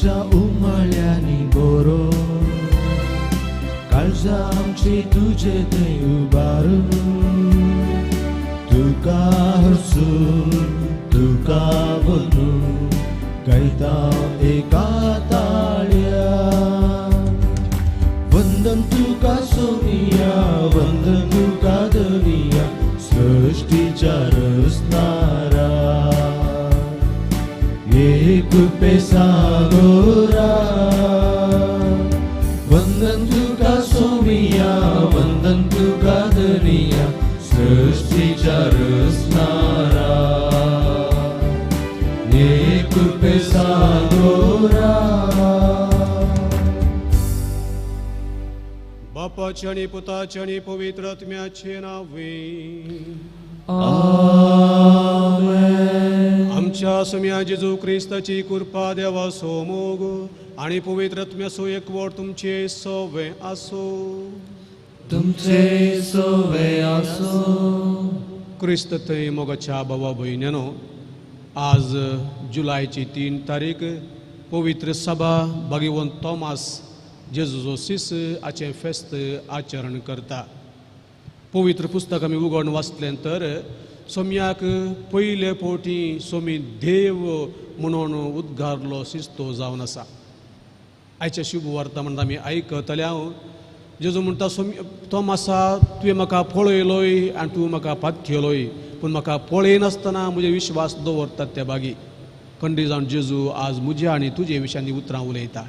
काळजा उमळल्यानी बोरो काळजा आमची तुझे थंय उबारू तुका हरसून तुका बनू गायता एका ताळया वंदन तुका सोनिया वंदन तुका दुनिया सृष्टीच्या रचणारा एक पेसागोरा वंदन तुका सोनिया वंदन तुका दुनिया सृष्टीच्या रचणारा एक पेसागोरा. बापाचे आणि पुताचे आणि पवित्र आत्म्याचे नावे आमेन. आमच्या सम्या जेजू ख्रिस्ताची कृपा देवा सोमोग आणि पवित्र आत्म्यासो एकवट तुमचे सवे आसो. तुमचे सोवे आसो. क्रिस्त थंय मोगाच्या भावा भयण्यानो, आज जुलायची 3 तारीख पवित्र सभा भगवंत थॉमस जेजूचो सीस हाचें फेस्त आचरण करता. पवित्र पुस्तक आमी उगडून वाचलें तर सोम्याक पयले फावटी सोमी देव म्हणून उद्गारलो सिस्तो जावन आसा. आयच्या शुभ वर्तमानांत आमी आयकतले हांव जेजू म्हणटा थॉमसा तुवें म्हाका पळयलोय आनी तूं म्हाका पातखेलोय पूण म्हाका पळय नासतना म्हजे विश्वास दवरतात त्या बागी. खंडी जावन जेजू आज म्हज्या आनी तुजे विशयांनी उतरां उलयता.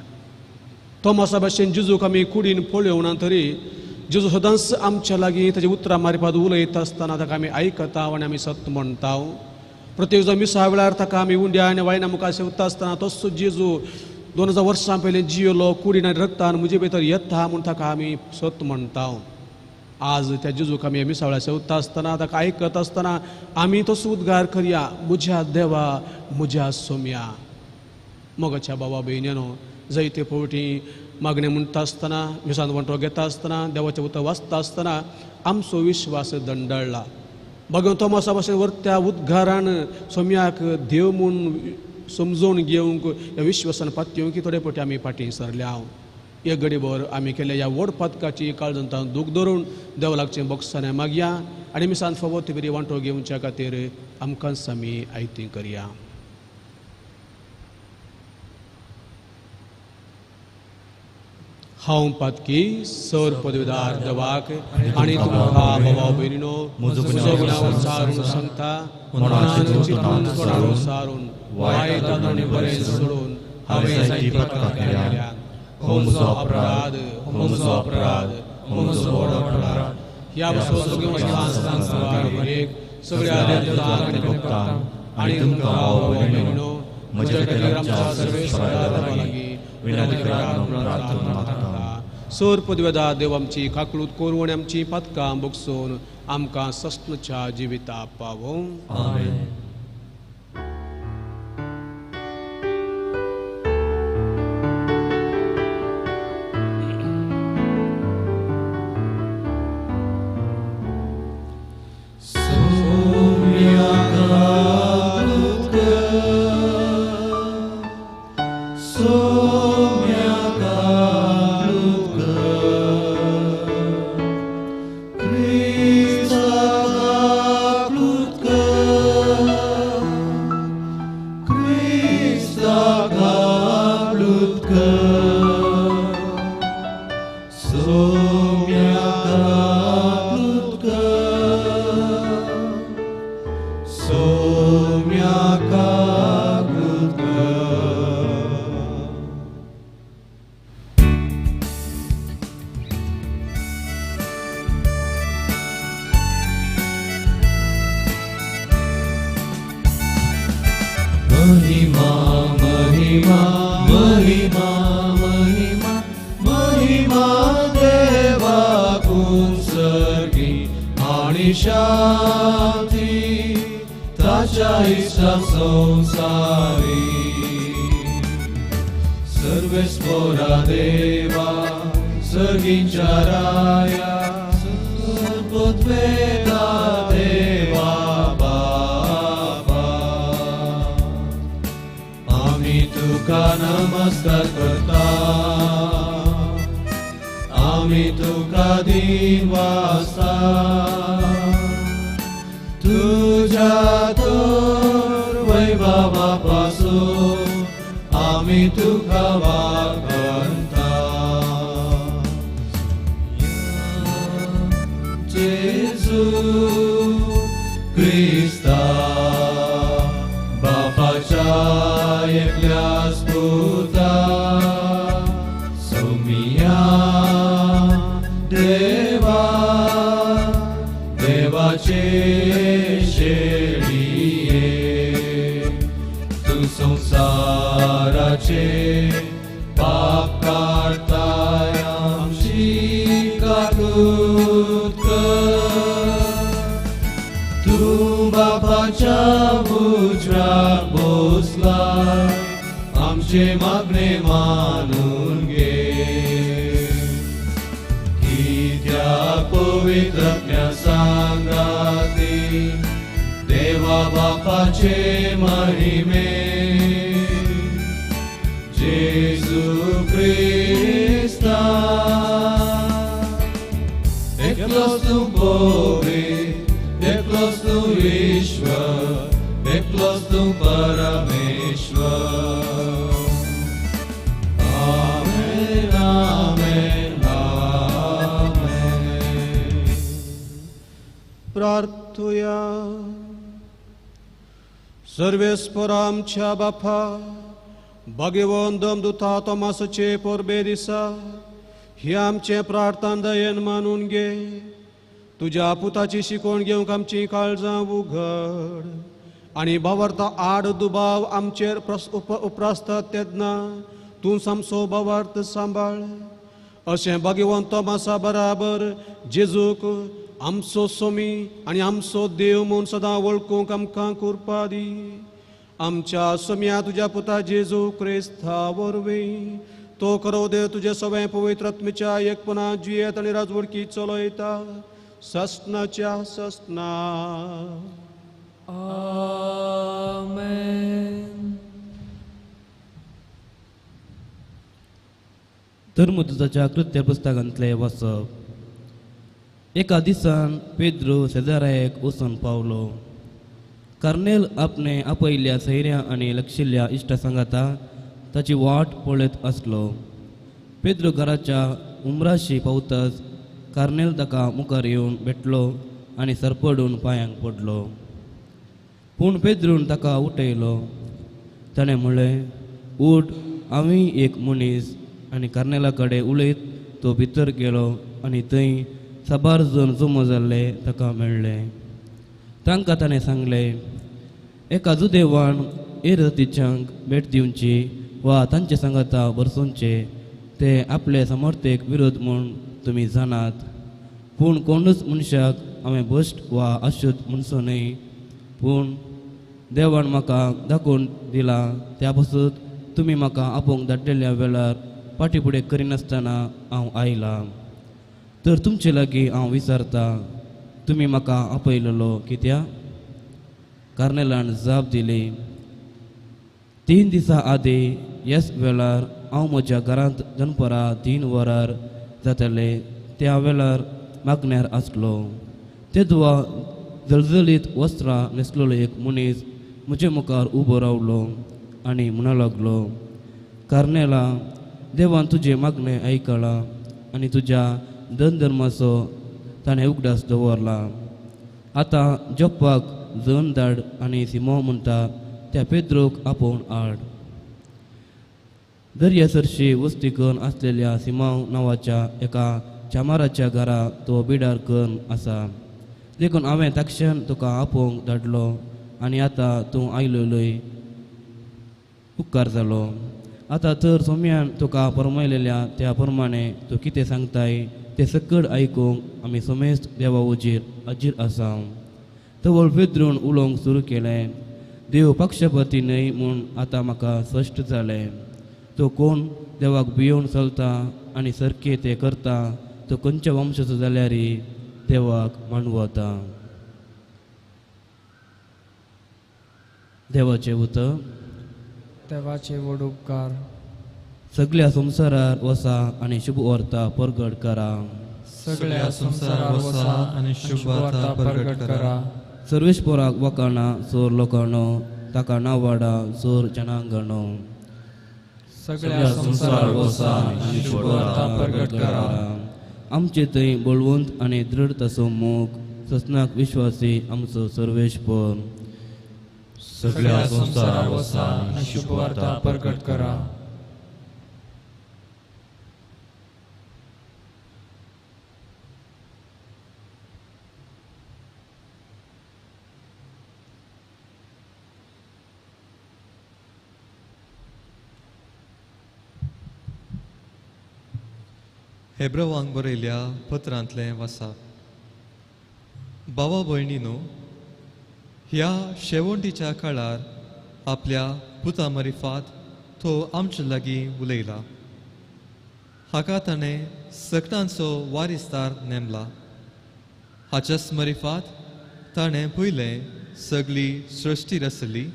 थॉमसा भाशेन जेजूक आमी कुडीन पळयों ना तरी जेजू सदांच आमच्या लागीं ताच्या उतरां मारपाक उलयता आसतना ताका आमी आयकता आनी आमी सत म्हणटा. प्रत्येक जो मिसा वेळार ताका आमी उंड्या आनी वायना मुखार सेवता आसतना तसो जेजू 2000 वर्सां पयलीं जियेलो कुडीन आनी रगतान म्हजे भितर येता म्हूण ताका आमी सत म्हणटा. आज त्या जेजूक आमी मिसा वेळार सेवता आसतना ताका आयकत आसतना आमी तसो उद्गार करया, म्हज्या देवा म्हज्या सोम्या. मोगाच्या भावा भयण्यानो, जायते फावटी मागणें म्हणटा आसतना मिसान वंटो घेता आसतना देवाचें उतर वाचता आसतना आमचो विश्वास दंडळ्ळा. भगवंत थॉमसा भाशेन वर्त्या उद्गारान सोम्याक देव म्हूण समजोवन घेवंक ह्या विश्वासान पातयेवंक थोडे फावटी आमी फाटीं सरल्या. एक घडीभर आमी केल्या ह्या व्हड पथकाची काळजांत दूख धरून देव लागचें बोगसाने मागया आनी मिसान फावो बरी वांटो घेवच्या खातीर आमकांच आमी आयती करया. हांव पातकी सर पदवीदार देवाक आनी तुमकां भावा भयणीनो म्हजो गुणांव सारून सांगता. मनान चिंतून कोणाक सारून वायट आनी बरें सोडून हांवें जायतीं पथकां केल्यात. हो म्हजो अपराध, हो म्हजो अपराध, हो म्हजो व्हड अपराध. ह्या सगळ्यो सगळ्या देवतांक आनी भक्तांक आनी तुमकां भावा भयणीनो म्हजे खातीर आमच्या सर्वेश्वरा देवा लागीं विनंती करात. सर पदवेदार देव आमची काकळूत करून आनी आमची पथकां बोगसून आमकां सस्तनच्या जिविता पावो. आमेन. महिमा महिमा महिमा महिमा महिमा देवाकून सर्गी आणि शांती ताच्या इष्टा संसारी. सर्वेस्वरा देवा सर्गींच्या राया सर्वोद्वेदा देवा बाबा. आम्ही तुका नमस्कार करता आम्ही तुका दिन वाजता तुझ्या थोर वैभवापासून आम्ही तुका वागवंता जेजू क्रिस्ता बापाच्या एकल्याच पुता सौम्या देवा देवाचे शेळिये तू संसाराचे पाप काढताय आमची काकूत तू बापाच्या उजव्यात बसलाय आमचे मागणे मानून घे त्या पवित्र सांगाती देवा बापाचे महिमे जेजू ख्रिस्ता एकलोच तू पवित्र एकलोच तू ईश्वर एकलोच तू परमेश्वर आमेन आमेन प्रार्थुया सर्वेस्परा आमच्या बापा भगवंत दमदूता तोमासचे पोरबे दिसा ही आमचे प्रार्थना दयेन मानून घे तुझ्या पुताची शिकवण घेवंक आमची काळजां उघड आणि भावार्था आड दुबाव आमचेर उप्रासतात तेन्ना तूं सामसो भावार्थ सांबाळ अशें भगवंत तोमासा बराबर जेजूक आमचो सोमी आणि आमचो देव म्हूण सदां वळखूंक आमकां कृपा दी आमच्या सोम्या तुज्या पुता जेजू क्रिस्ता वरवीं तो करो देव तुझे सगळे पवित्र आत्मेच्या एकपणा जियेत आनी राजवडकी चलयता सस्नाच्या सस्ना आमेन. धर्मदूताच्या कृत्य पुस्तकांतले वाचप. एका दिसान पेद्रू शेजाऱ्याक वचून पावलो. कर्नेल आपणे आपयल्या सैऱ्या आनी लक्षिल्ल्या इश्टा सांगाता ताची वाट पळयत आसलो. पेद्रू घराच्या उमराशी पावताच कर्नेल ताका मुखार येवन भेटलो आनी सरपडून पांयांक पडलो. पूण पेद्रून ताका उठयलो. ताणें म्हणलें, उठ, हांवें एक मनीस. आनी कर्नेला कडेन उलयत तो भितर गेलो आनी थंय 12 जण जमा जाल्ले ताका मेळ्ळे. तांकां ताणें सांगलें, एका जुदेवान जातीच्यांक भेट दिवची वा तांचे सांगाता बरसोवचे ते आपले समर्थेक विरोध म्हूण तुमी जाणात. पूण कोणूच मनशाक हांवें भश्ट वा अशुद्ध म्हणचो न्हय. पूण देवान म्हाका दाखोवन दिला त्या पासून तुमी म्हाका आपोवंक धाडलेल्या वेळार फाटीफुडें करिनासतना हांव आयलां. तर तुमचे लागीं हांव विचारता, तुमी म्हाका आपयलेलो कित्याक? कर्नेलान जाप दिली, 3 दिसां आदी ह्याच वेळार हांव म्हज्या घरांत दनपरां 3 वरार जाताले त्या वेळार मागण्यार आसलो. तेदवा जळजळीत वस्त्रां न्हेसलेलो एक मनीस म्हजे मुखार उबो रावलो आनी म्हणूंक लागलो, कर्नेला, देवान तुजें मागणें आयकलां आनी तुज्या धर्माचो ताणें उगडास दवरला. आतां जप्पाक जण धाड आनी सिमो म्हणटा त्या पेद्रोक आपोवन हाड. दर्यासरशी वस्ती करून आसलेल्या सिमांव नांवाच्या एका चामाराच्या घरा तो बिडार करून आसा. देखून हांवें ताक्षण तुका आपोवंक धाडलो आनी आतां तूं आयलोय उपकार जालो. आतां तर सोम्यान तुका फरमायलेल्या त्या प्रमाणे तूं कितें सांगताय ते सकड आयकूंक आमी समेस्त देवा हाजीर आसा. तवळ पेद्रून उलोवंक सुरू केलें. देव पक्षपाती न्हय म्हूण आतां म्हाका स्पश्ट जालें. तो कोण देवाक भियोवन चलता आनी सारकें तें करता तो खंयच्या वंशाचो जाल्यारय देवाक मानवता. देवाचें उतर. देवाचे व्हड उपकार. सगळ्या संसारार वसा आणि शुभ वार्ता प्रगट करा. सगळ्या संसारावर वसा आणि शुभ वार्ता प्रगट करा. सर्वेश्वराक वकाना सोर लोकांनो ताका नाव वाडा सोर जनांगणो. सगळ्या संसारावर वसा आणि शुभ वार्ता प्रगट करा. आमचे थंय बळवंत आणि दृढ तसो मोग ससनाक विश्वासी आमचो सर्वेश्वर. सगळ्या संसारावर वसा आणि शुभ वार्ता प्रगट करा. हेब्रवांक बरयल्या पत्रांतले वासा. भावा भयणीनो, ह्या शेवंटीच्या काळार आपल्या पुता मरिफात तो आमचे लागीं उलयला. हाका ताणें सकटांचो वारिस्तार नेमला. हाच्याच मरिफात ताणें पयलें सगळी सृश्टी रचली.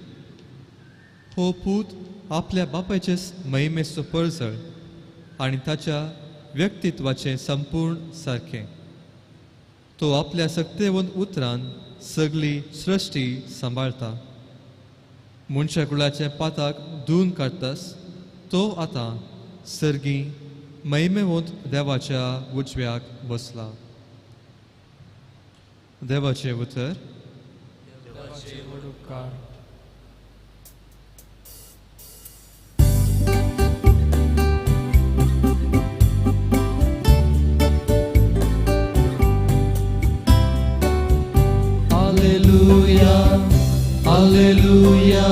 हो पूत आपल्या बापायचेच महिमेचो परजळ आनी ताच्या व्यक्तित्वाचे संपूर्ण सारखे. तो आपल्या सक्तेवन उतरान सगळी सृश्टी सांबाळता. मनशा कुळाचे पाताक धुवन काडटस तो आतां सर्गी महिमेवंत देवाच्या उजव्याक बसला. देवाचे उतर. Alleluia,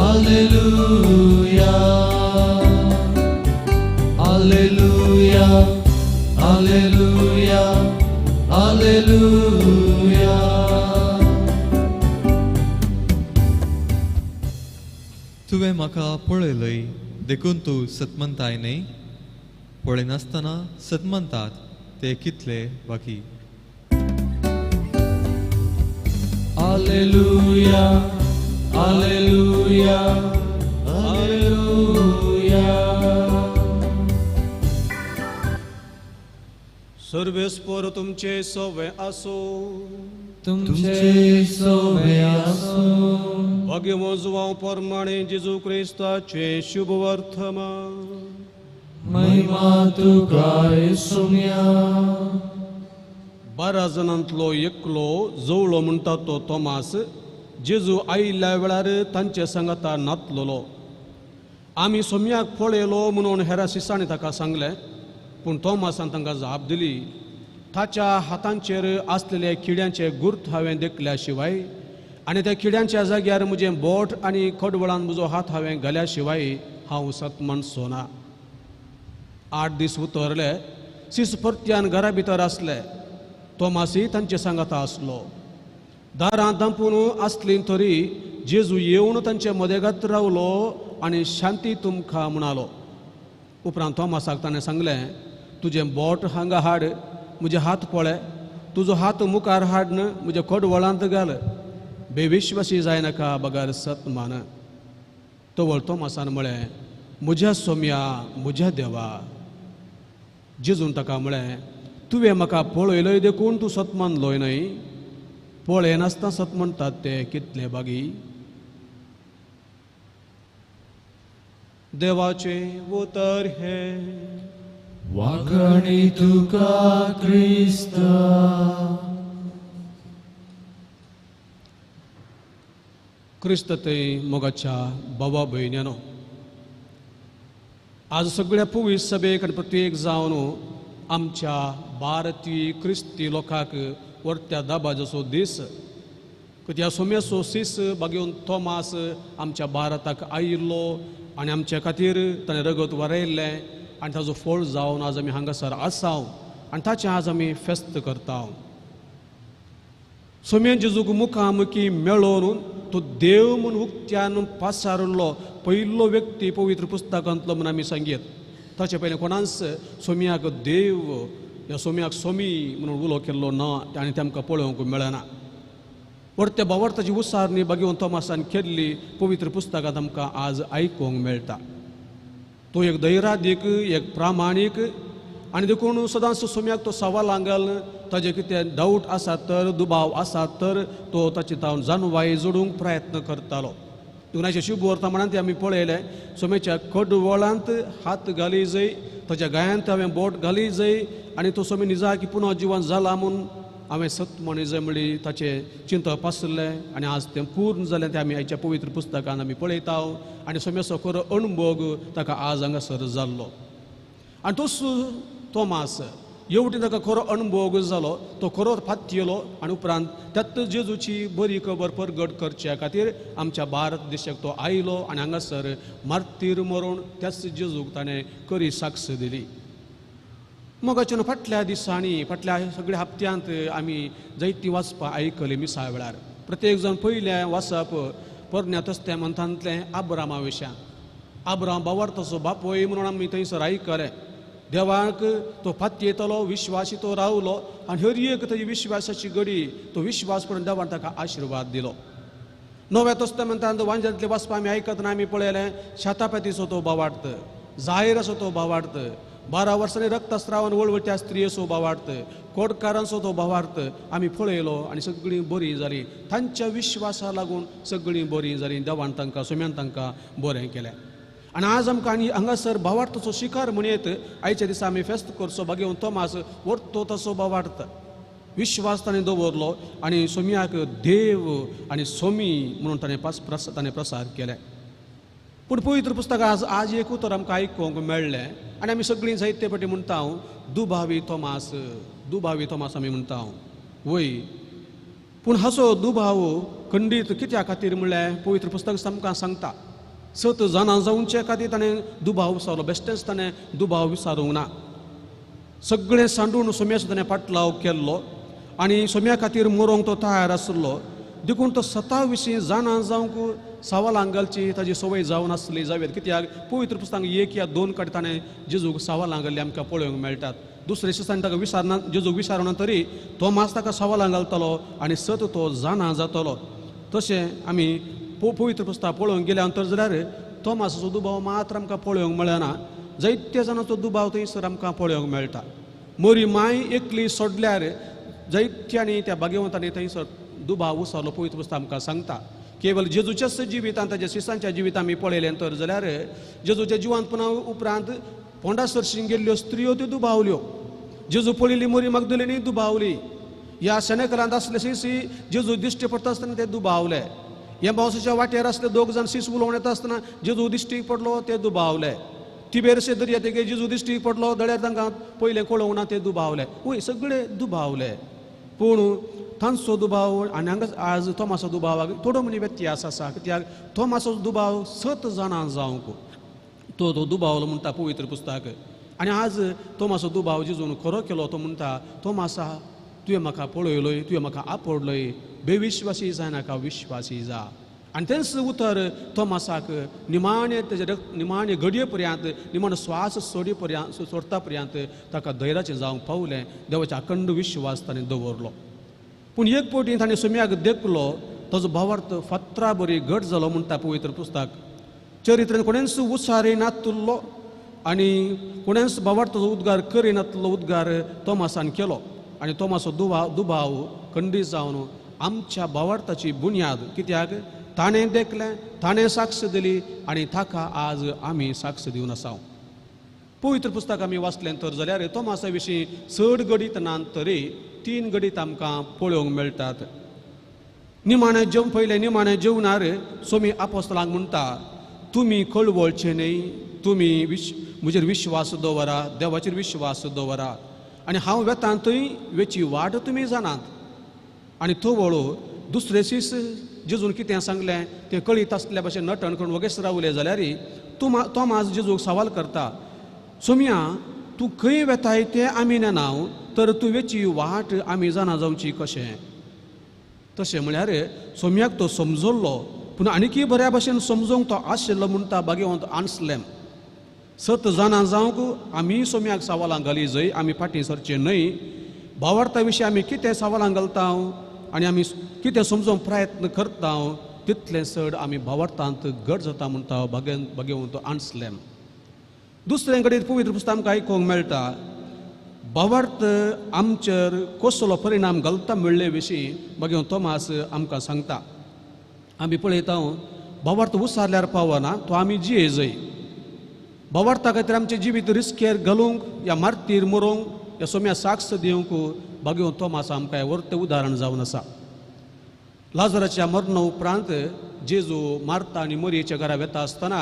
Alleluia, Alleluia, Alleluia, Alleluia. तुवें म्हाका पळयलय देखून तूं सतमंताय न्ही. पळयनासतना सतमंतात ते कितले बाकी. Alleluia, Alleluia, Alleluia. सर्वेस्पर तुमचे सवे असो. तुमचे सोवे असो. भाग्यमोजवा प्रमाणे जेजू क्रिस्ताचे शुभ वर्तमान. महिमा तुका येसुया. 12 जणांतलो एकलो जवळो म्हणटा तो तोमास जेजू आयिल्ल्या वेळार तांचे सांगाता नातलोलो. आमी सोम्याक पळयलो म्हणून हेरा शिसांनी ताका सांगलें. पूण तोमासान तांकां जाप दिली, ताच्या हातांचेर आसलेले किड्यांचे गुर्त हांवें देखल्या शिवाय आनी त्या किड्यांच्या जाग्यार म्हजें बोट आनी कडवळान म्हजो हात हांवें घाल्या शिवाय हांव सतमन सोना. 8 दीस उतरले. शिस परत्यान घरा भितर आसले. तोमासी तांचे सांगाता आसलो. दारां दांपून आसली तरी जेजू येवन तांचे मदेगात रावलो आनी शांती तुमकां म्हणालो. उपरांत तोमासाक ताणें सांगलें, तुजें बोट हांगा हाड, म्हजे हात पळय. तुजो हात मुखार हाडन म्हज्या कडवळांत घाल. बेविश्वासी जायनाका बगार सत मान. तवळ तोमासान म्हळें, म्हज्या सोम्या, म्हज्या देवा. जेजून ताका म्हळें, तुवें म्हाका पळयलय देखून तूं सत मानलोय न्हय. पळयनासतना सत म्हणटात ते कितले बागी. देवाचे उतर हे. वाखणी तुका क्रिस्ता. क्रिस्त ते मोगाच्या बाबा भयण्यानो, आज सगळ्या पुवीस सभेक आनी प्रत्येक जावन आमच्या भारतीय क्रिस्ती लोकांक वर्त्या दाबाजसो दीस. कित्याक सोम्याचो सीस बागेवन तोमास आमच्या भारताक आयिल्लो आनी आमच्या खातीर ताणें रगत वरयल्लें आनी ताजो फळ जावन आज आमी हांगासर आसाव आनी ताचें आज आमी फेस्त करता. सोम्या जेजूक मुखामुखी मेळोवन तो देव म्हूण उक्त्यान पासारलो पयलो व्यक्ती पवित्र पुस्तकांतलो म्हूण आमी सांगीत. ताचे पयलें कोणाच सोम्याक देव या सोम्याक सोमी म्हणून उलो केल्लो ना आनी तेमकां पळोवंक मेळना. वर्त्या भावार्थाची उसारणी बागेवन तोमासान केल्ली पवित्र पुस्तकांत आमकां आज आयकूंक मेळटा. तो एक धैर्यादीक एक प्रामाणीक आनी देखून सदांच सोम्याक तो सवाल आंगल ताजे कितें डावट आसा तर दुबाव आसा तर तो ताची तावन जानवाय जोडूंक प्रयत्न करतालो. दुनाशे शुभ वर्तमानांत आमी पळयलें सोम्याच्या कडवळांत हात घाली जंय ताच्या गायांत हांवें बोट घाली जंय आनी तो सोमी निजा की पुनः जिवन जाला म्हूण हांवें सत म्हणी जंय म्हणली ताचें चिंत पासलें आनी आज तें पूर्ण जालें तें आमी आयच्या पवित्र पुस्तकांत आमी पळयता आनी सोम्याचो खरो अणभव ताका आज हांगासर जाल्लो. आनी तोच तोमास एवटेन ताका खरो अणभव जालो तो खरो फात्यलो आनी उपरांत त्यात जेजूची बरी खबर परगट करच्या खातीर आमच्या भारत देशाक तो आयलो आनी हांगासर मार्तीर मरून त्याच जेजूक ताणें खरी साक्ष दिली. मोगाच्यान फाटल्या दिसांनी फाटल्या सगळ्या हप्त्यांत आमी जायतीं वाचपां आयकलीं मिसाळ वेळार. प्रत्येक जण पयलें वाचप पोरण्या तस्तेमंतांतलें आब्रामा विशयां. आब्राम बावार्थाचो बापोय म्हणून आमी थंयसर आयकलें. देवाक तो फात्येतलो विश्वासी तो रावलो आनी हर एक ताची विश्वासाची घडी तो विश्वास करून देवान ताका आशिर्वाद दिलो. नव्या तस्तेमंतांत वांज्यांतले वाचपां आमी आयकतना आमी पळयलें शातापातीचो तो भावार्थ, जायराचो तो भावार्थ, 12 वर्सांनी रक्तस्रावान वळवट्या स्त्रियेचो भावार्थ, कोडकारांचो तो भावार्थ आमी पळयलो आनी सगळीं बरीं जालीं. तांच्या विश्वासा लागून सगळीं बरीं जालीं. देवान तांकां सोम्यान तांकां बरें केलें. आनी आज आमकां आनी हांगासर भावार्थाचो शिकार म्हणयत आयच्या दिसा आमी फेस्त करचो बागेवन तोमास व्हरतो तसो भावार्थ विश्वास ताणें दवरलो आनी सोम्याक देव आनी सोमी म्हणून ताणें प्रसार केलें. पूण पवित्र पुस्तकांत आज एक उतर आमकां आयकूंक मेळ्ळें आनी आमी सगळीं जायते फावटी म्हणटा दुबावी तोमास आमी म्हणटा वय. पूण हाचो दुबाव खंडीत कित्या खातीर म्हणल्यार पवित्र पुस्तक आमकां सांगता 7 जाणां जावचे खातीर ताणें दुबाव विचारलो. बेश्टेच ताणें दुबाव विचारूंक ना. सगळें सांडून सोम्याचो ताणें पाटलाव केल्लो आनी सोम्या खातीर मरोंक तो तयार आसलो. देखून तो स्वता विशीं जाणां जावंक सवालां घालची ताची संवय जावन आसली जावेत. कित्याक पवित्र पुस्तकांत 1 या 2 कडेन ताणें जेजूक सवालां घाल्ली आमकां पळोवंक मेळटात. दुसरे दिसांनी ताका विचारना जेजूक विचारना तरी तोमास ताका सवालां घालतालो आनी सत तो जाणां जातालो. तशें आमी पवित्र पुस्तक पळोवंक गेल्या नंतर जाल्यार तोमासाचो दुबाव मात्र आमकां पळोवंक मेळना. जायत्या जाणांचो दुबाव थंयसर आमकां पळोवंक मेळटा. मोरी माय एकली सोडल्यार जायत्यांनी त्या भाग्यवंतांनी थंयसर दुबाव उसरलो पवित्र पुस्तक आमकां सांगता. केवळ जेजूच्याच जिवितांत ताच्या शिसांच्या जिवितांत आमी पळयलें तर जाल्यार जेजूच्या जिवंतपणा उपरांत पोंडासरशीं गेल्ल्यो स्त्रियो त्यो दुबावल्यो. जेजू पळयली मोरी मगदलेनी दुबावली. ह्या शेणेकारांत आसले शिसी जेजू दिश्टी पडटा आसतना ते दुबावले. ह्या पावसाच्या वाटेर आसले 2 जाण शीस उलोवन येता आसतना जेजू दिश्टीक पडलो ते दुबावले. तिबेरशे दर्या तेगे जेजू दिश्टीक पडलो जाल्यार तांकां पयलें कळोवंक ना ते दुबावले. वय सगळे दुबावले. पूण तांचो दुबाव आनी हांगा आज तोमासो दुबावाक थोडो म्हणी व्यत्यास आसा. कित्याक तोमासो दुबाव 7 जाणां जावंक तो दुबावलो म्हणटा पवित्र पुस्तक. आनी आज तोमासो दुबाव जेजून खरो केलो तो म्हणटा तोमासा तुवें म्हाका पळयलोय तुवें म्हाका आपडलोय बेविश्वासी जायनाका विश्वासी जा. आनी तेंच उतर तोमासाक निमाणे तेजे निमाणे घडये पर्यंत निमाणो स्वास सोडटा पर्यंत ताका धैर्याचें जावंक पावलें. देवाच्या अखंड विश्वास ताणें दवरलो. पूण एक फावटी ताणें सोम्याक देखलो ताजो भावार्थ फातरा बरी घट जालो म्हणटा पवित्र पुस्तक. चरित्रांत कोणेंच उसारी नातलो आनी कोणेंच भावार्थाचो उद्गार करिनातलो उद्गार तोमासान केलो. आनी तोमासो दुबाव खंडीत जावन आमच्या भावार्थाची बुन्याद. कित्याक ताणें देखलें ताणें साक्ष दिली आनी ताका आज आमी साक्ष दिवन आसा. पवित्र पुस्तक आमी वाचलें तर जाल्यार तोमासा विशीं 6 गडीत ना तरी 3 गडीत आमकां पळोवंक मेळटात. पयले निमाणे जेवणार सोमी आपोस्तलांक म्हणटा तुमी कळवळचे न्हय तुमी म्हजेर विश्वास दवरा देवाचेर विश्वास दवरा आनी हांव वेतां थंय वेची वाट तुमी जाणात. आनी तो वळो दुसरे सीस जेजून कितें सांगलें तें कळीत आसल्या भशेन नटण करून वगेस रावले जाल्यार तोमास जेजूक सवाल करता सोम्या तूं खंय वेताय तें आमी नेनाव तर तूं वेची वाट आमी जाणा जावची कशें. तशें म्हळ्यार सोम्याक तो समजल्लो पूण आनीकय बऱ्या भशेन समजोवंक तो आशिल्लो म्हणटा भाग्यवंत आन्सलेम. 7 जाणां जावंक आमी सोम्याक सवालां घाली जंय आमी फाटीं सरचे न्हय. भावार्था विशीं आमी कितें सवालां घालता आनी आमी कितें समजोवंक प्रयत्न करता तितलें चड आमी भावार्थांत घट जाता म्हणटा भाग्यवंत आन्सलेम. दुसरे कडेन पवित्र पुस्तक आमकां आयकूंक मेळटा भावार्थ आमचेर कसलो परिणाम घालता म्हणले विशीं मागीर तोमास आमकां सांगता. आमी पळयता भावार्थ उसारल्यार पावना तो आमी जियेजय. भावार्था खातीर आमचें जिवीत रिस्केर घालूंक या मारतीर मरोंक या सोम्या साक्ष दिवंक बागेव तोमास आमकां व्हरतें उदाहरण जावन आसा. लाजराच्या मरणा उपरांत जेजू मार्ता आनी मरियेच्या घरा वेता आसतना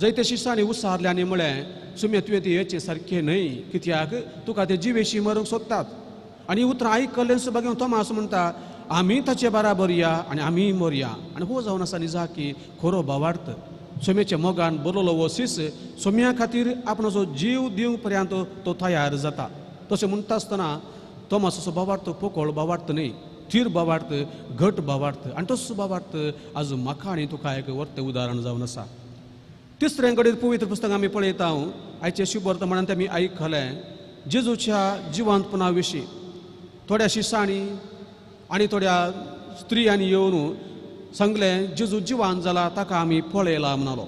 जायत्या शिश्यांनी उसारले आनी म्हळें सुम्या तुवें ते हेचे सारकें न्हय, कित्याक तुका ते जिवेशी मरूंक सोदतात. आनी उतरां आयकल्लें बागेव तोमास म्हणटा आमी ताचे बराबर या आनी आमी मरया. आनी हो जावन आसा निजा की खरो भावार्थ सोम्याच्या मोगान बरोलो हो सीस सोम्या खातीर आपणाचो जीव दिवंक पर्यंत तो तयार जाता. तशें म्हणटा आसतना तोमासाचो भावार्थ पोकळ भावार्थ न्हय, थीर भावार्थ, घट भावार्थ. आनी तसो भावार्थ आज म्हाका आनी तुका एक व्हरतें उदाहरण जावन आसा. तिसरे कडेन पवित्र पुस्तक आमी पळयता आयचे शुभ वर्तमानांत आमी आयकलें जेजूच्या जिवंतपणा विशीं. थोड्या शिश्यांनी आनी थोड्या स्त्रियांनी येवन सांगलें जेजू जिवांत जाला ताका आमी पळयला म्हणलो.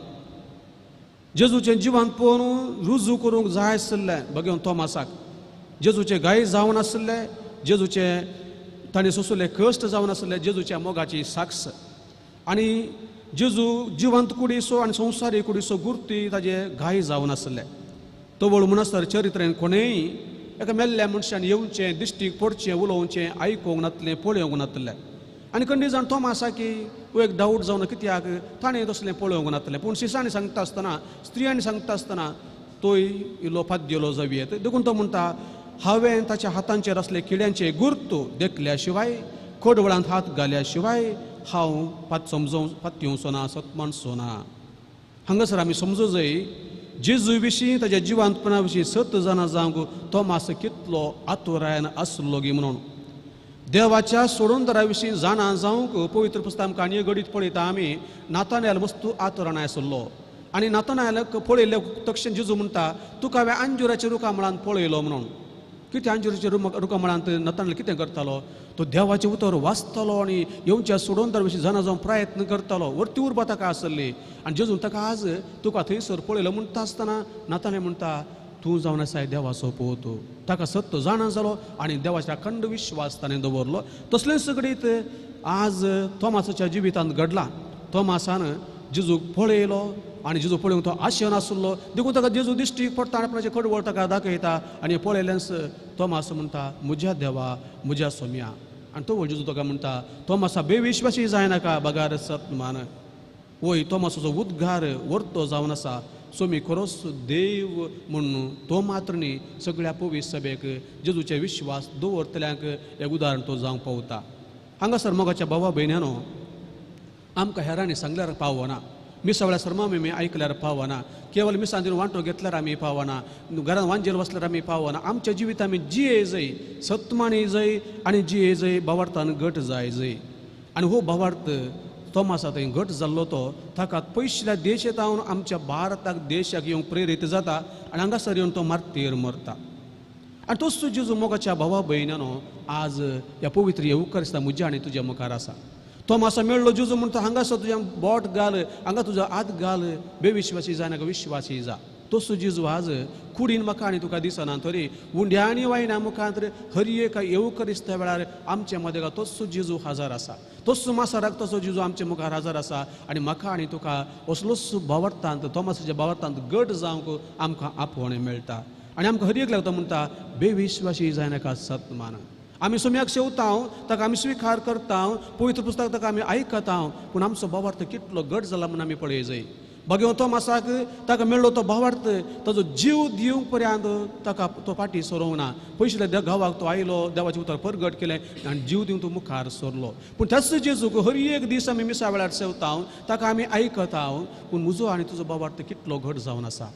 जेजूचें जिवांत पळोवन रुजू करूंक जाय आसलें बगेवन तोमासाक. जेजूचें गाय जावन आसलें, जेजूचें ताणें सोंसले कश्ट जावन आसले, जेजूच्या मोगाची साक्ष. आनी जेजू जिवंत कुडीसो आनी संवसारी कुडीसो गुर्ती ताजे घाय जावन आसले. तवळ म्हणसर चरित्रेन कोणेय एका मेल्ल्या मनशान येवचें, दिश्टीक पडचें, उलोवचें, आयकूंक नातलें, पळोवंक नातलें. आनी खंय जाण तोमासा की एक डावट जावन कित्याक ताणें तसलें पळोवंक नातलें. पूण शिश्यांनी सांगता आसतना, स्त्रियांनी सांगता आसतना तोय इल्लो पाद्यलो जावयेत देखून तो म्हणटा हांवें ताच्या हातांचेर असले किड्यांचे गुर्त देखल्या शिवाय, कडवळांत हात घाल्या शिवाय हांव पातयेवचो ना, सतमानचो ना. हांगासर आमी समजूं जाय जेजू विशीं ताच्या जिवंतपणा विशीं सत जाणां जावंक तोमास कितलो आतुरायन आसलो गी म्हणून. देवाच्या सोडूनदारा विशीं जाणा जावंक पवित्र पुस्तकांत आमकां आनी एक घडीत पळयता आमी नातानायल मस्तू आतुरानाय आसलो. आनी नातानायलाक पळयले तक्षण जेजू म्हणटा तुका हांवें अंजुराच्या रुखामळांत पळयलो म्हणून. कितें अंजुराच्या रुखामळांत नातानायल कितें करतालो? तो देवाचें उतर वाचतालो आनी येवच्या सोडूनदारा विशीं जाणा जावंक प्रयत्न करतालो. व्हरती उर्बा ताका आसली. आनी जेजून ताका आज तुका थंयसर पळयलो म्हणटा आसतना नातानायल म्हणटा तूं जावन आसाय देवाचो पोत. ताका सत्य जाणा जालो आनी देवाच्या अखंड विश्वास ताणें दवरलो. तसलें सगळीत आज तोमासाच्या जिवितांत घडलां. तोमासान जेजूक पळयलो आनी जेजू पळोवंक तो आशेन आसलो देखून ताका जेजू दिश्टीक पडटा आनी आपणाचें कडवळ ताका दाखयता. आनी पळयलेंच तोमास म्हणटा म्हज्या देवा, म्हज्या सोम्या. आनी तो जेजू ताका म्हणटा तोमासा बेविश्वासी जायनाका बगार सतमान. वय तोमासाचो उद्गार वर्तो जावन आसा सोमी खरोच देव म्हणून तो मात्र न्ही सगळ्या पवीस सभेक जेजूचे विश्वास दवरतल्यांक एक उदाहरण तो जावंक पावता. हांगासर मोगाच्या भावा भयण्यानो आमकां हेरांनी सांगल्यार पावना, मिसावळ्या सर्मां आमी आयकल्यार पावना, केवळ मिसां दिवन वांटो घेतल्यार आमी पावना, घरांत वांजेर वचल्यार आमी पावना. आमच्या जिवितांत आमी जिये जाय, सत्माणी जाय आनी जिये जाय, भावार्थान घट जाय जाय. आनी हो भावार्थ तोमासा थंय घट जाल्लो तो ताका पयसल्या देशांत आमच्या भारताक देशाक येवंक प्रेरीत जाता आनी हांगासर येवन तो मारतेर मरता. आनी तोच जेजू मोगाच्या भावा भयण्यानो आज ह्या पवित्र येवकार म्हज्या आनी तुज्या मुखार आसा. तोमासा मेळ्ळो जेजू म्हणटा हांगासर तुज्या बोट घाल, हांगा तुजो हात घाल, बेविश्वासी जायनाका विश्वासी जा. तोच जेजू आज कुडीन म्हाका आनी तुका दिसना तरी उंड्या आनी वायना मुखांत हर एक येवकारिस्त्या वेळार आमचे मदें तोच जेजू हजर आसा. तोच मासाराक तसो जेजू आमच्या मुखार हजर आसा आनी म्हाका आनी तुका असलोच भावार्थांत तोमासाच्या भावार्थांत घट जावंक आमकां आपोवणें मेळटा. आनी आमकां हर एक लागता म्हणटा बेविश्वासी जायनाका सतमान. आमी सोम्याक शेवता ताका आमी स्विकार करता, पवित्र पुस्तक ताका आमी आयकता, पूण आमचो भावार्थ कितलो घट जाला म्हूण आमी पळय जाय. भगवंत तोमासाक ताका मेळ्ळो तो भावार्थ ताजो जीव दिवंक पर्यंत ताका तो फाटी सरोंक ना. पयशे गांवाक तो आयलो, देवाचें उतर परगट केलें आनी जीव दिवन तो मुखार सरलो. पूण त्याच जेजूक हर एक दीस आमी मिसा वेळार सेवता, ताका आमी आयकता, पूण म्हजो आनी तुजो भावार्थ कितलो घट जावन आसा.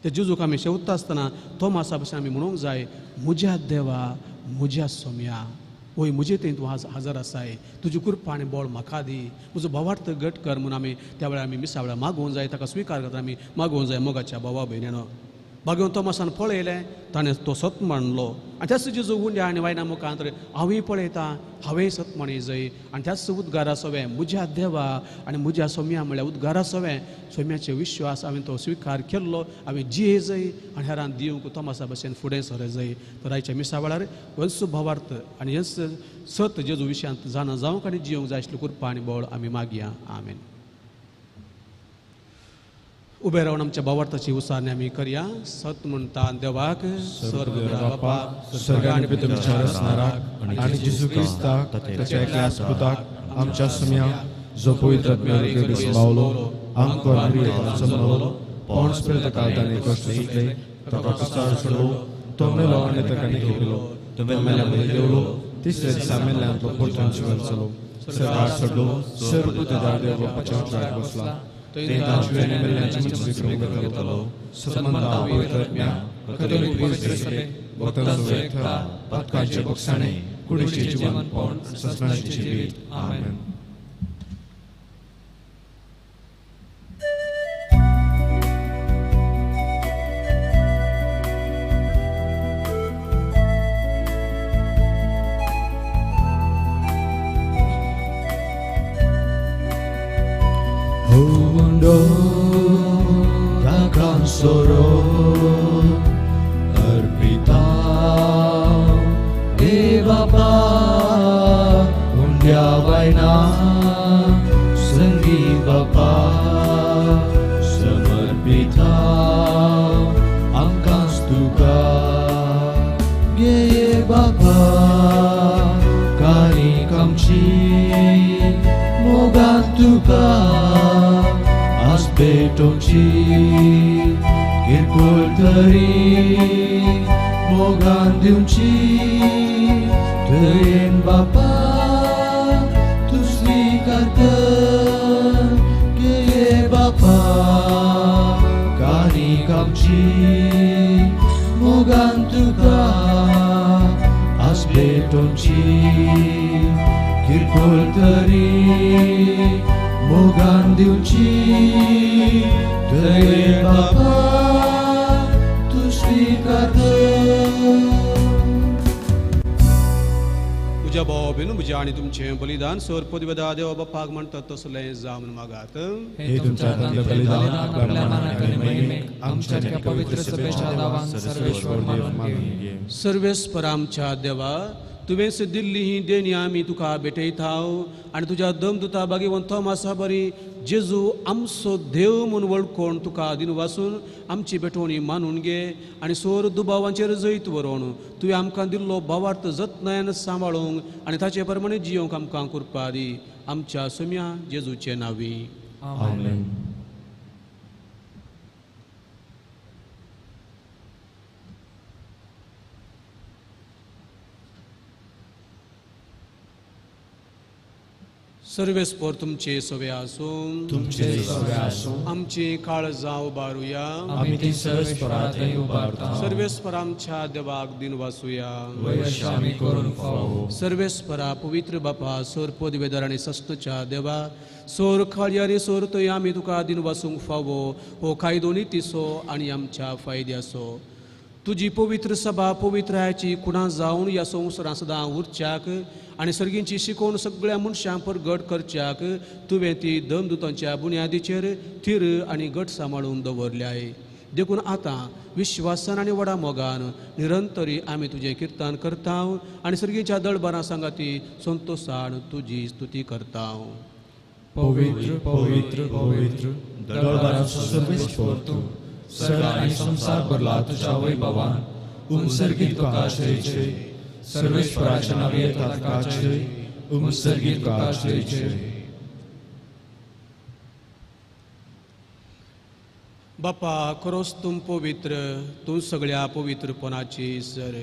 ते जेजूक आमी शेवता आसतना तोमासा भशेन आमी म्हणूंक जाय म्हज्या देवा, म्हज्या सोम्या, वय म्हजे थंय तूं हजर आसाय, तुजी कृपा आनी बळ म्हाका दी, म्हजो भावार्थ घट कर म्हणून आमी त्या वेळार आमी मिसा वेळार मागोवंक जाय, ताका स्विकार करता आमी मागोवंक जाय मोगाच्या भावा भयण्यानो. भगवान तोमासान पळयलें ताणें तो सत म्हणलो आनी त्याच जेजू उंड्या आनी वायना मुखांतर हांवूय पळयतां हांवें सत म्हणी जय आनी त्याच उद्गारा सोवें म्हज्या देवा आनी म्हज्या सोम्या म्हळ्यार उद्गारा सोवें सोम्याचे विश्वास हांवें तो स्विकार केल्लो हांवें जिये जय आनी हेरांक दिवंक तोमासा भशेन फुडें सर जय तर आयच्या मिसा वेळार वंस भावार्थ आनी हेच सत जेजू विशयांत जाणा जावंक आनी जिवंक जाय आशिल्ली कृपा आनी बळ आमी मागया आमेन. उबे रावन आमच्या भावार्थाची उसारणी आमी करया. सत म्हणटा देवाक स्वर्ग बापाक स्वर्ग आनी पृथ्वीच्या रचणाराक आनी जेजू क्रिस्ताक ताच्या एकल्या पुताक आमच्या सुम्या जो पवित्र आत्म्यान पावलो आमकां जमलो पोंस पिलाताक ताणें कश्ट सुटले ताका कश्टार सोडलो तो मेलो आनी ताका न्हिदलो तो मेल्या मदीं देवलो तिसऱ्या दिसा मेल्ल्यान तो परतून जिवन जालो सदार सोडलो सर्वपुत्र देव बापाच्या उजवाडाक बसला तें तांचे मेल्ल्यांचे जिक्र करतलो सतमंता पवित्र आत्म्या कथोलिक विश्वासाचे भक्तांचो एकता पातकांचे बक्षाणे कुडीचे जीवन पण ससनाचे जिवीत आमेन. Takkan sorrow Arpita De Bapa Undia Vaina Sangi Bapa Samarpita Angkas Tuka Ye Bapa Kani Kamchi Mogat Tuka Aspetonci Kirkul tari Mogan diunci Terin Bapa Tu slikarkan Ke Bapa Kani kamci Mogan tuka Aspetonci Kirkul tari Mogan diunci Te Bapa Tu slikarkan तुझ्या भावा बहिणू म्हज्या आणि तुमचे बलिदान sir पदवेदा देवा बापाक म्हणटात तसलें जावन मागात. हे तुमच्या बलिदान आपल्या मनाक आनी महिमेक आमच्या त्या पवित्र सभेच्या दावान सर्वेश्वर मानून घे. सर्वेस्पर आमच्या देवा तुवेंस दिल्ली ही देणी आमी तुका भेटयताव आनी तुज्या दमदुता भागीवंत तोमासा बरी जेजू आमचो देव म्हूण वळखून तुका दिनवासून आमची भेटवणी मानून घे आनी सोर दुबावांचेर जैत व्हरोन तुवें आमकां दिल्लो भावार्थ जतनायेन सांबाळूंक आनी ताचे प्रमाणे जियोंक आमकां कृपा दी. आमच्या सोम्या जेजूचे नांवी आमेन. सर्वेस्पर तुमचे सवे आसूं तुमचे सगळे आसूं आमची काळजां उबारुया. आमी ती सर्वेश्वरांतय उबारता. सर्वेस्पर आमच्या देवाक दिन वासुया. वैश्य आमी करून फावो. सर्वेस्परा पवित्र बापा सोर पदवेदार आनी सस्तच्या देवा सोर खाळयारी सोर थंय आमी तुका दिन वासूंक फावो हो कायदो नितीसो आनी आमच्या फायद्याचो. तुजी पवित्र सभा पवित्रायाची खुणां जावन ह्या संवसारांत सदां उरच्याक आनी सर्गींची शिकोवन सगळ्या मनशांक परगट करच्याक तुवें ती दमदुतांच्या बुन्यादीचेर थीर आनी घट सांबाळून दवरल्याय. देखून आतां विश्वासान आनी व्हडा मोगान निरंतरी आमी तुजें किर्तन करतांव आनी सर्गींच्या दळबारां सांगाती संतोशान तुजी स्तुती करतांव. पवित्र पवित्र पवित्र दरबाराचो सर्वेस्पर तूं सगळा आनी संसार भरला तुज्या वैभवान उमसर्गीत तुका जय जय. सर्वेश्वराच्या नांवी येता तुका जय. उमसर्गीत तुका जय जय. बापा खरोच तूं पवित्र तूं सगळ्या पवित्रपणाची सर.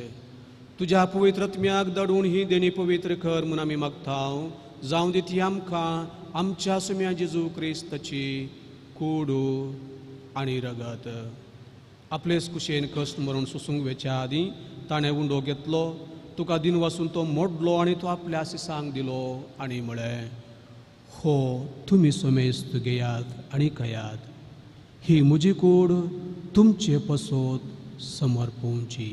तुज्या पवित्र आत्म्याक दडून ही देणी पवित्र कर म्हूण आमी मागतांव. जावं दी ती आमकां आमच्या सुम्या जेजू क्रिस्ताची कूड आनी रगत. आपलेच कुशेन कश्ट मरून सुसूंक वेच्या आदीं ताणें उंडो घेतलो तुका दिन वासून तो मोडलो आनी तो आपल्या सिसांक दिलो आनी म्हळें हो तुमी सोमेस्त घेयात आनी खयात. ही म्हजी कूड तुमचे पसोत समर्पोवची.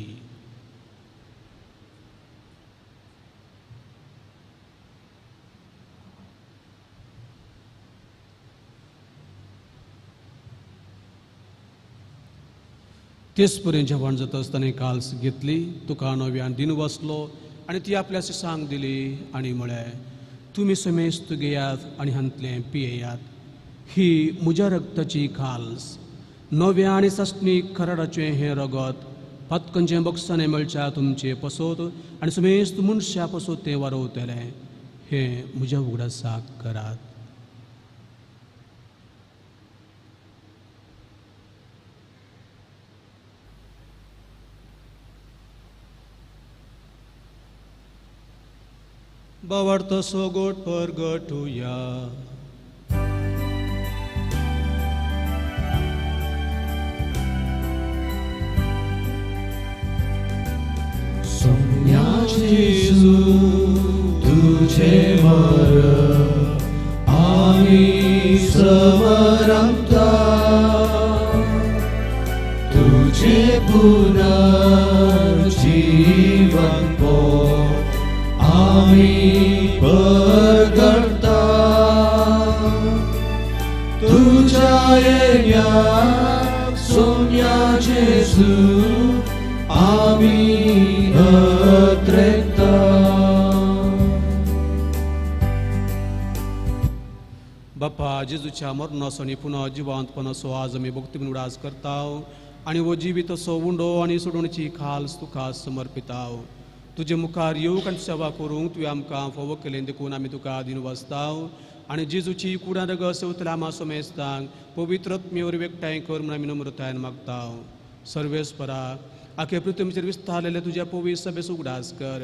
तेच पर्यंत जेवण जात असताना काल्स घेतली, तुका नव्यान दिन बसलो आणि ती आपल्यास सांग दिली आणि म्हळें, तुम्ही समेस्त घेयात आणि हांतले पियेयात. ही म्हज्या रक्ताची काल्स, नव्या आणि सस्नी खराडाचें हें रगत, पत्कनचें बक्षाने मेळच्या तुमचे पसोत आणि समेस्त मनशा पसोत तें वारवतलें. हें म्हज्या उगडासाक करात. बावार्थ सोगोट परगटुया. Jesu, तुझे मरण आम्ही समरमता, तुझे पुनर्जीवन आम्ही परगटता. तुझ्या येण्याक सोन्या जेजू आम्ही अत्रेकता. बाप्पा जेजूच्या मरणासो आणि पुन्हा जिवंतपणासो आज आमी भक्तीन उडास करताव आणि वो जिवीत असो उंडो आणि सोडूनची खाल्स तुका समर्पिताव. तुजे मुखार येवक आनी सेवा करूंक तुवें आमकां फोव केलें देखून आमी तुका दिन वाचताव आणि जेजूची कुडा रग सेवतल्या आमा समेस्तांक पवित्रत्मेवर एकठांय कर म्हूण आमी नम्रतायेन मागताव. सर्वेस्परा आखे पृथ्वीचेर विस्तारलेले तुज्या पवित्र सभेस उगडास कर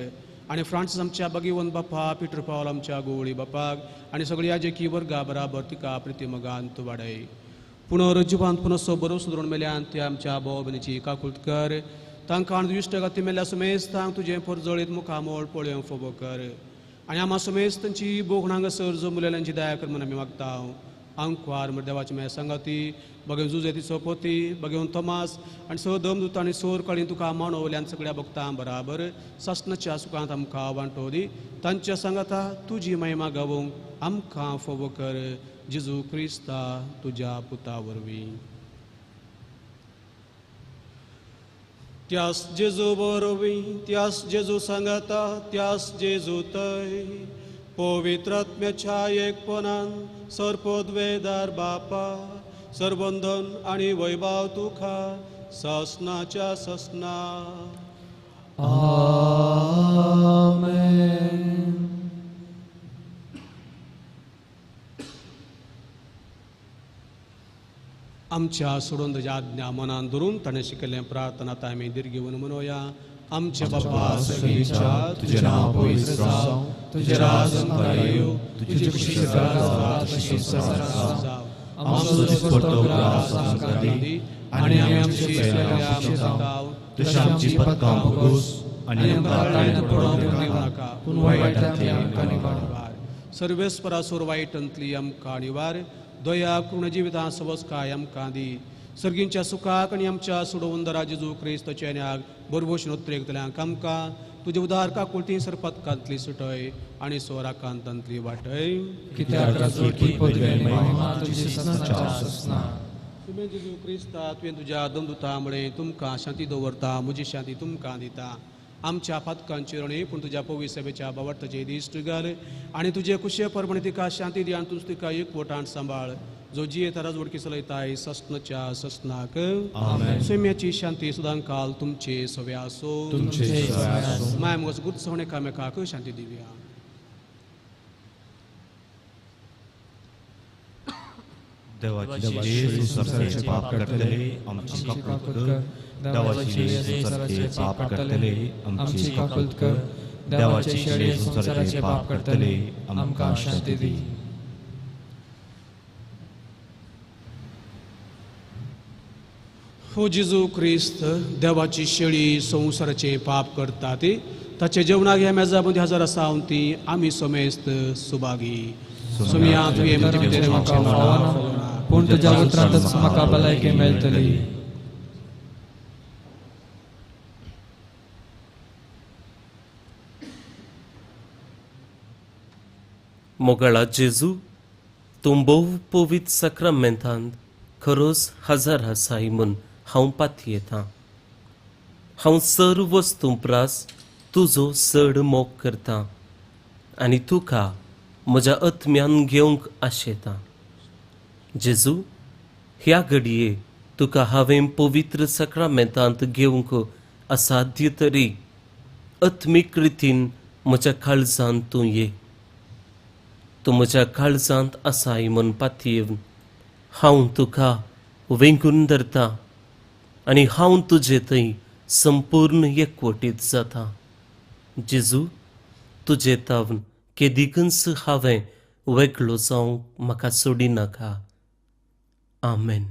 आणि फ्रांसीस आमच्या भगिवन बापा, पिटर पावल आमच्या गोवळी बापाक आणि सगळी याजेकी वर्गा बराबर तिका प्रतिमगांत वाडय. पुनरुज्जीवांत पुनसो बरो सुदरून मेल्यान ते आमच्या भाव भयणीची काकुळट कर. तांकां दुश्ट गती मेल्या समेस्तांक तुजें परजळीत मुखामोळ पळोवं फोबो कर आणि आम्हा समेस्तांची बोगणांगसर जमलेल्यांची दया कर म्हणून आमी मागताव. आंकवार देवाची माय सांगाती बगेन जुजेतीचो पोती बगेन थोमास आणि स दमदूत आणि सोर कळी तुका मानवल्यान सगळ्या भक्तां बराबर सस्नाच्या सुखांत आमकां वांटो दी. तांच्या सांगाता तुजी महिमा गावूंक आमकां फोव कर. जेजू क्रिस्ता तुज्या पुता वरवीं. त्यास जेजू बरोवीं, त्यास जेजू सांगाता, त्यास जेजू तय पवित्रात्म्याच्या एकपणान सर्पोद्वेदार बापा सरबंधन आणि वैभव तुका ससनाच्या ससना. आमेन. आमच्या सोडून तुज्या आज्ञा मनान धरून ताणें शिकयल्लें प्रार्थना आमी दिर्घेवन मनोवया. आमचे बापा सगळीच्या तुझे नाव पवित्र जावं, तुझे राज येवं, तुझी खुशी जावं तशी संसारांत जावं. आमचो दिसपट्टो ग्रास आमकां दी आणि आमची जावं तशी आमची पत्कां भोगूस आणि आमकां ताळें पडोवंक दिवं नाका, पूण वायटांतली आमकां निवार. सर्वेस्परा सोर वायटांतली आमकां निवार. दया करून जिवितां सवस काय आमकां दी. सर्गींच्या सुखाक आणि आमच्या सोडवून जेजू क्रिस्ताच्या येण्याक बरोबरशीन उतरेकतल्यांक आमकां तुजे उदार काकुळटी सरपतकांतली सुटय आणि सोराकांतांतली वाटय. तुवें जेजू क्रिस्ता तुवें तुज्या दमदुता मुळे तुमकां शांती दवरता, म्हजी शांती तुमकां दिता. आमच्या पातकांची रणी पूण तुज्या पवित्र सभेच्या बावटाचे दिश्ट घाल आणि तुजे कुशे परमणे तिका शांती दी आणि तुज तिका एकवटान सांबाळ. जो जिये ताराज वडकी चलयताय ससनाच्या ससनाक. सैम्याची शांती सुदां काल तुमचे सव्या असो. माय मगज गुत्सवणे कामेकाक शांती दिव्या. देवाची संसाराचे पाप करतले आमची काकुळट कर. देवाची संसाराचे पाप करतले आमची काकुळट कर. देवाची संसाराचे पाप करतले आमकां शांती दी. हो जेजू क्रिस्त, देवाची शेळी संसाराचे पाप करता ती ताचे जेवणाक ह्या मेजामध्ये हजर आसावन ती आमी समेस्त सुभागी. सुमिया तुवें पूण तुज्या उतरांतच म्हाका भलायकी मेळटली. मोगळा जेजू तूं भोव पवित्र सक्रामेंतांत खरोच हजर आसाय म्हूण हांव पातयेतां. हांव सर्व वस्तू प्रास तुजो चड मोग करतां आनी तुका म्हज्या आत्म्यान घेवंक आशेतां. जेजू, ह्या घडये तुका हांवें पवित्र सक्रामेंतांत घेवंक असाध्य तरी आत्मीक रितीन म्हज्या काळजांत तूं ये. तूं म्हज्या काळजांत आसाय म्हूण पातयेवन हांव तुका वेंगून धरतां आनी हांव तुजे थंय संपूर्ण एकवटीत जाता. जेजू, तुजे तावन केदीकच हांवें वेगळो जावंक म्हाका सोडी नाका. आमेन.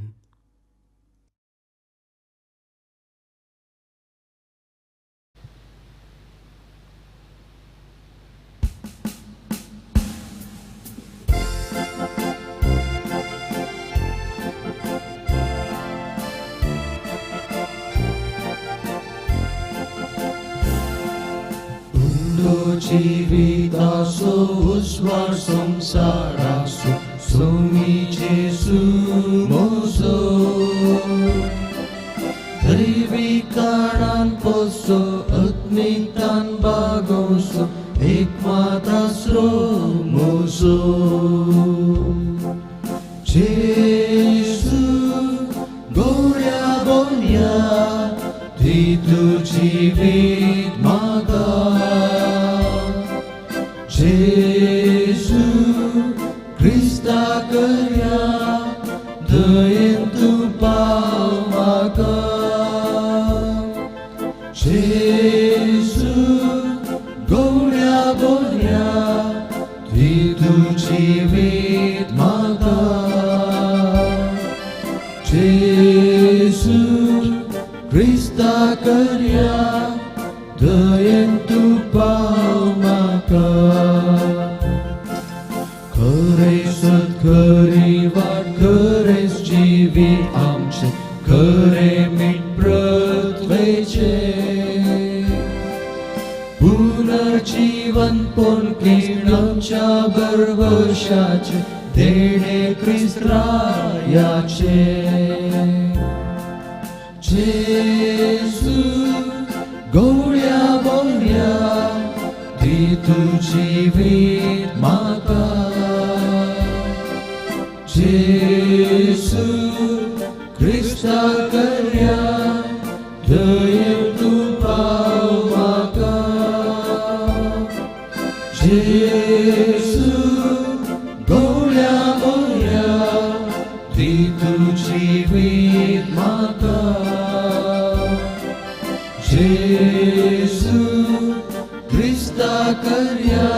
ജീവിതാസോ ഉസ്വാസം സാരാസോ സുമിചേസു മോസോ ദൈവികാണാൻ പോസോ ആത്മികാൻ ബാഗോസോ एकमातास्रो मोसो जेसु गोळ्या बोल्या ती तुझी वेद मागा जेसु क्रिस्ता करया दयेन तू पाव मागा जेसु गोळ्या बोल्या ती तुझी वेद मागा जेसु क्रिस्ता करया दयेन तू पाव मागा खरेच खरी वाट खरेच जिवीत आमचे खरे मीठ प्रतवेचे पुनर्जीवन पण किरणच्या बरवशाचे देणे ख्रिस्त्रायाचे जेसू गोळ्या बोल्या ती तुझी वेद मागा जेसू ख्रिस्ता करया दयेन तू पाव मागा जेसू गोळ्या बोल्या ती तुझी वेद मागा जेसू क्रिस्ता करया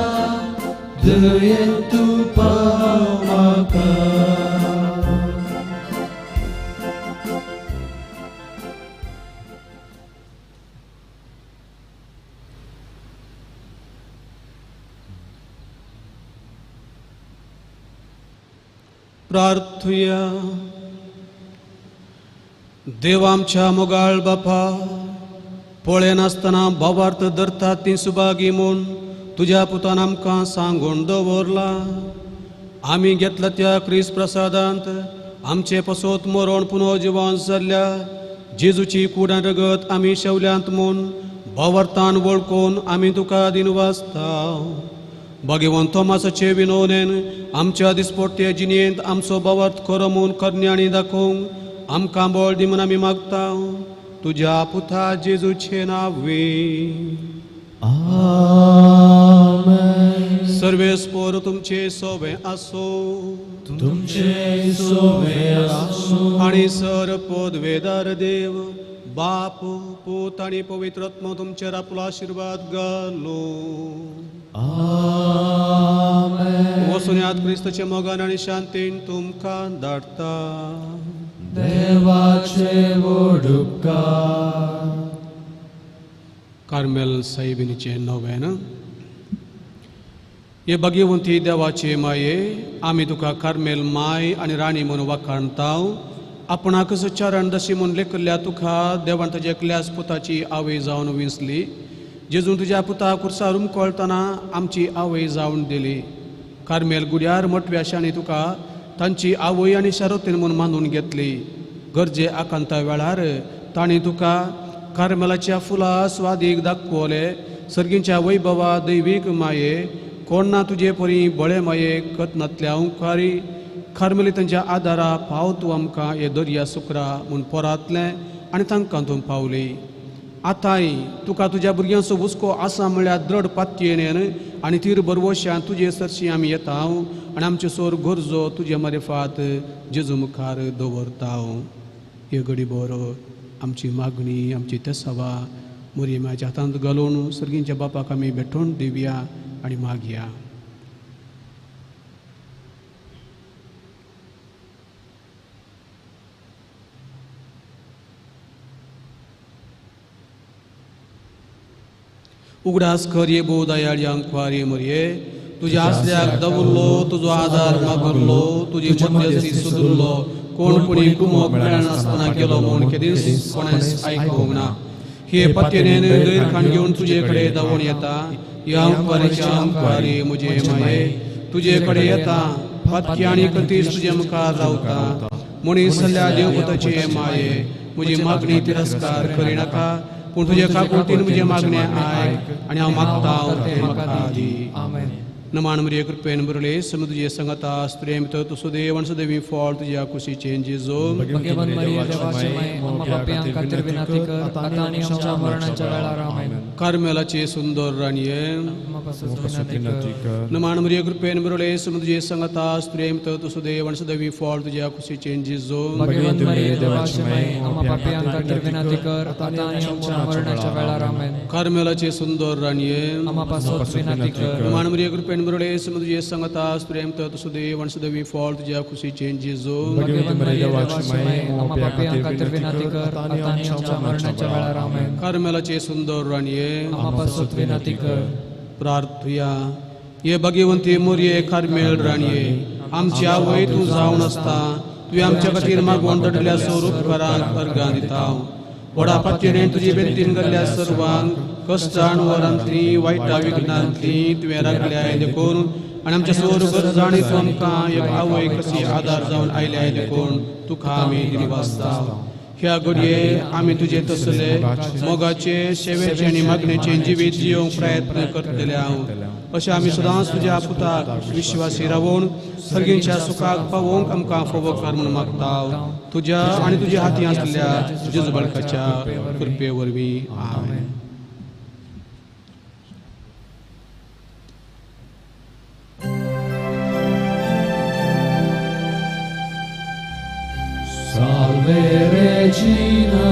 दयेन तू पाव मागा प्रार्थुया. देव आमच्या मोगाळ बापा, पळय नासतना भावार्थ धरता ती सुभागी म्हूण तुज्या पुतान आमकां सांगून दवरला. आमी घेतला त्या क्रिस्त प्रसादांत आमचे पसोत मरण पुनर्जिवन जाल्ल्या जेजूची कुडां रगत आमी शेवल्यांत म्हूण भावार्थान वळखून आमी तुका दिन वाचता. भगवंत थोमासाचे विनोदेन आमच्या दिसपट्टे जिणेंत आमचो भावार्थ खरो म्हूण करण्यानी दाखोवंक आमकां बळ दी म्हूण आमी मागता. तुज्या पुता जेजूचे नांवे. आमेन. सर्वेस्पोर तुमचे सोबे आसो. तुमचे सोबे आसो. आणि सर पदवेदार देव बाप पूत आणि पवित्र आत्मा तुमचेर आपलो आशीर्वाद घालो. आमेन. वसुन्यात क्रिस्ताचे मोगान आणि शांतीन तुमकां धाडटा. देवाचे व्हड उपकार. कार्मेल साहिबिनीचे नोवेन. हे भगवंती देवाचे माये, आमी तुका कार्मेल माय आणि राणी म्हणून वखाणता. आपणाकच चरण दशी म्हूण लेखल्या तुका देवान तुज्या एकल्याच पुताची आवय जावन विसली. जेजून तुज्या पुता कुर्सार उमकळतना आमची आवय जावन दिली. कार्मेल गुड्यार मोठव्याशांनी तुका तांची आवय आनी शारोतीन म्हूण मानून घेतली. गरजे आकांता वेळार तांणी तुका कार्मेलाच्या फुलां स्वादीक दाखोवले. सर्गींच्या वैभवा दैवीक माये कोण ना तुजे परी बळे माये कतनातल्या ओंकारी कार्मेलितांच्या आदारा पाव तूं आमकां हे दर्या सुकरा म्हूण पोरांतलें आनी तांकां तूं पावली. आतांय तुका तुज्या भुरग्यांचो हुस्को आसा म्हळ्यार दृढ पातयेन आनी तीर बरवश्यान तुजे सरशी आमी येता आनी आमच्यो सोर गरजो तुजे मार्फत जेजू मुखार दवरता. हे घडी बरो आमची मागणी आमची तेसावा मोरयेमाच्या हातांत घालून सर्गींच्या बापाक आमी भेटोवन दिवया आनी मागया. उगडास कर ये बो दयाळ्यांक फारी मरये तुज्या आसल्याक दवरलो तुजो आदार मागरलो तुजी मध्यस्थी सुदरलो कोण कोणी कुमोक मेळनासतना गेलो म्हूण केदीस कोणेंच आयकूंक ना. हे पत्येन गैरखाण घेवन तुजे कडेन धांवून येता. ह्या उपकाराच्या उपकारी म्हजे माये तुजे कडेन येता. पत्की आनी कतीस तुजे मुखार रावता. मनीस जाल्ल्या देवपुताचे माये म्हजी मागणी तिरस्कार करिनाका पूण तुजे काकुळटीन म्हजे मागणे आयक आनी हांव मागता तें म्हाका दी. नमान मरिये कृपेन बरले सम तुजे संगता स्त्रेम तो तुसो देव आनी सदैवी फळ तुज्या कुशीचें जेजो. भाग्यवान मरिये देवाचे माये आम्हा पापयांक खातीर विनंती कर आतां आनी आमच्या मरणाच्या वेळार आमेन. कार्मेलाचे सुंदर राणये आम्हा पासून विनंती कर. नमान मरिये कृपेन बरले सम तुजे संगता स्त्रेम तो तुसो देव आनी सदैवी फळ तुज्या कुशीचें जेजो. भाग्यवान मरिये देवाचे माये आम्हा पापयांक खातीर विनंती कर आतां आनी आमच्या मरणाच्या वेळार आमेन. कार्मेलाचे सुंदर राणये आम्हा पासून विनंती कर. नमान मरिये कृपेन बरले सम तुजे संगता स्त्रेम तो तुसो देव आनी सदैवी फळ तुज्या कुशीचें जेजो. भाग्यवान मरिये देवाचे माये आम्हा पापयांक खातीर विनंती कर आतां आनी आमच्या मरणाच्या वेळार आमेन. कार्मेलाचे सुंदर राणये आम्हा पासून विनंती कर. प्रार्थुया. ये भगवंती मोरये कार्मेल राणये आमची आवय तूं जावन आसता तुवें आमच्या खातीर मागोवन दडल्या सोर उपकारांक अर्गां दिता. व्हडा पातयेन तुजी बेंतीन घाल्ल्या सर्वांक कश्टान वरांतली वायटा विघ्नांतली तुवें राखल्याय देखून आनी आमच्या सोर गरजां आनी तूं आमकां एक आवय कशी आदार जावन आयल्याय देखून तुका आमी दिवासता. ह्या घडये आमी तुजे तसले मोगाचे सेवेचे आनी मागणेचे जिवीत जियोंक प्रयत्न करतले. अशें आमी सदांच तुज्या पुताक विश्वासी रावून सर्गींच्या सुखाक पावोवंक आमकां फोव कर म्हूण मागता. तुज्या आनी तुज्या हाती आसलेल्या जेजू बाळकाच्या कृपे वरवीं आमेन. Salve Regina,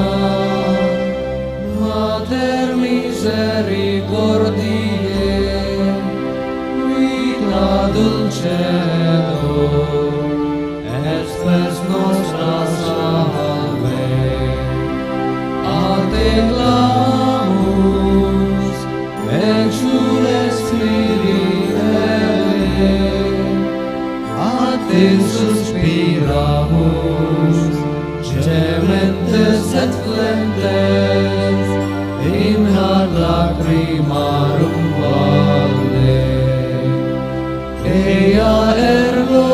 Mater misericordiae, vita dulcedo, et spes nostra salve. A te clamus, exules Spiritus, a te suspiramus, gementes et flentes, in ad lacrimarum valle. Ea ergo,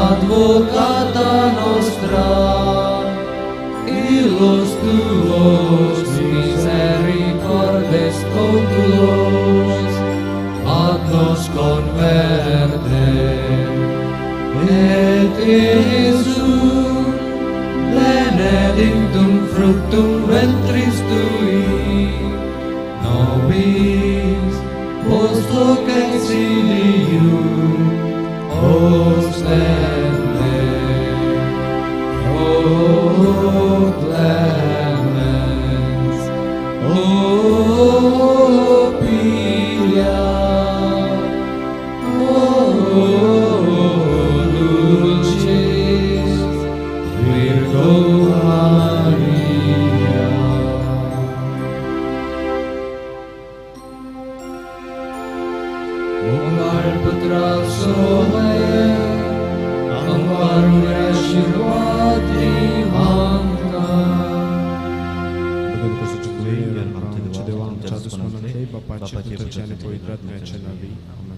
advocata nostra, illos tuos misericordes oculos, ad nos converte. Et Iesum benedictum fructum ventris tui, nobis post hoc exilium ostende. O clemens, O pia, O dulcis Virgo Maria. Mungal putra sohaye, amvarunya shirvati manka. Będę proszę Cię, Ci Dełam, Czadu Słonącej, Bapacie, Wytoczenie, Poitratne, Czenawi. Amen.